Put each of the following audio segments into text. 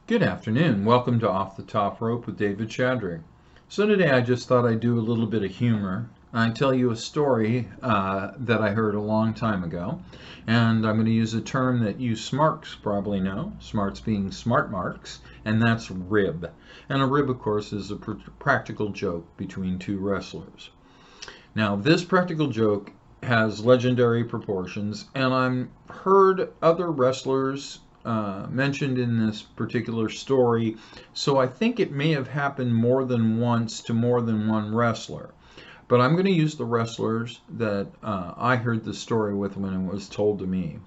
Good afternoon. Welcome to Off the Top Rope with David Shadrick. So today I just thought I'd do a little bit of humor. I tell you a story that I heard a long time ago, and I'm going to use a term that you smarks probably know, smarts being smart marks, and that's rib. And a rib, of course, is a practical joke between two wrestlers. Now, this practical joke has legendary proportions, and I've heard other wrestlers mentioned in this particular story, so I think it may have happened more than once to more than one wrestler. But I'm going to use the wrestlers that I heard the story with when it was told to me.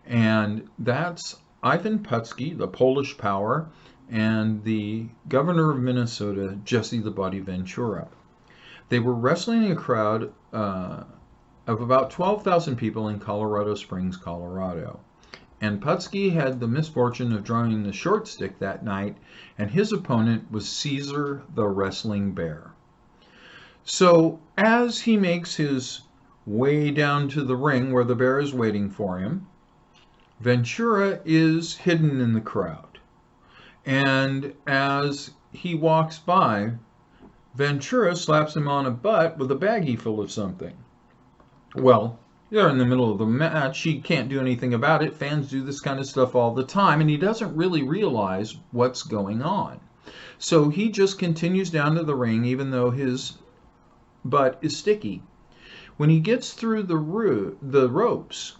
And that's Ivan Putski, the Polish Power, and the governor of Minnesota, Jesse the Body Ventura. They were wrestling in a crowd of about 12,000 people in Colorado Springs, Colorado. And Putski had the misfortune of drawing the short stick that night, and his opponent was Caesar the Wrestling Bear. So as he makes his way down to the ring where the bear is waiting for him, Ventura is hidden in the crowd. And as he walks by, Ventura slaps him on a butt with a baggie full of something. Well, they're in the middle of the match. He can't do anything about it. Fans do this kind of stuff all the time, and he doesn't really realize what's going on. So he just continues down to the ring, even though his butt is sticky. When he gets through the ropes,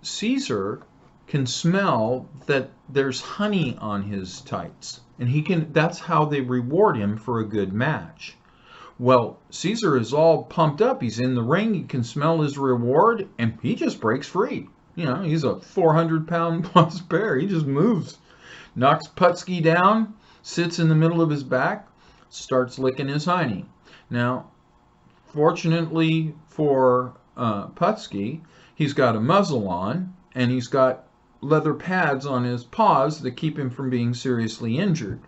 Caesar can smell that there's honey on his tights, and that's how they reward him for a good match. Well, Caesar is all pumped up. He's in the ring. He can smell his reward, and he just breaks free. He's a 400-pound plus bear. He just moves, knocks Putski down, sits in the middle of his back, starts licking his hiney. Now, fortunately for Putski, he's got a muzzle on, and he's got leather pads on his paws that keep him from being seriously injured.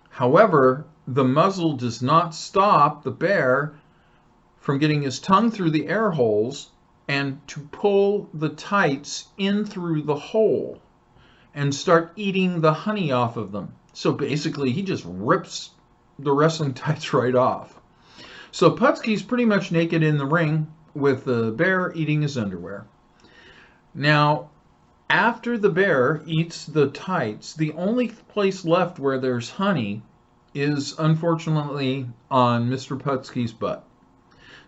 However, the muzzle does not stop the bear from getting his tongue through the air holes and to pull the tights in through the hole and start eating the honey off of them. So basically, he just rips the wrestling tights right off. So Putski's pretty much naked in the ring with the bear eating his underwear. Now, after the bear eats the tights, the only place left where there's honey is unfortunately on Mr. Putski's butt.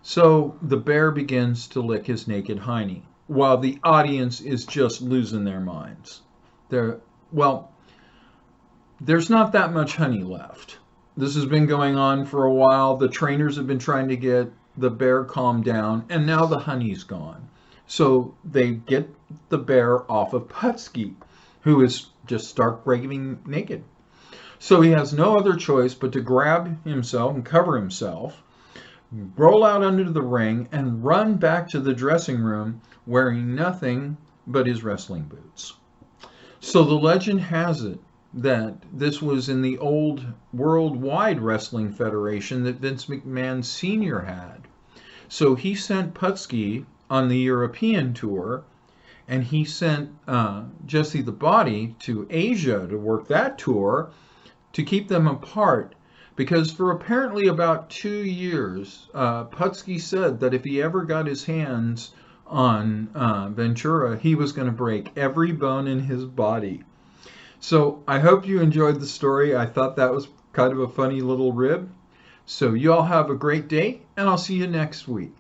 So the bear begins to lick his naked hiney while the audience is just losing their minds. There's not that much honey left. This has been going on for a while. The trainers have been trying to get the bear calmed down, and now the honey's gone. So they get the bear off of Putski, who is just stark raving naked. So he has no other choice but to grab himself and cover himself, roll out under the ring, and run back to the dressing room wearing nothing but his wrestling boots. So the legend has it that this was in the old Worldwide Wrestling Federation that Vince McMahon Sr. had. So he sent Putski on the European tour, and he sent Jesse the Body to Asia to work that tour, to keep them apart, because for apparently about 2 years, Putski said that if he ever got his hands on Ventura, he was going to break every bone in his body. So I hope you enjoyed the story. I thought that was kind of a funny little rib. So you all have a great day, and I'll see you next week.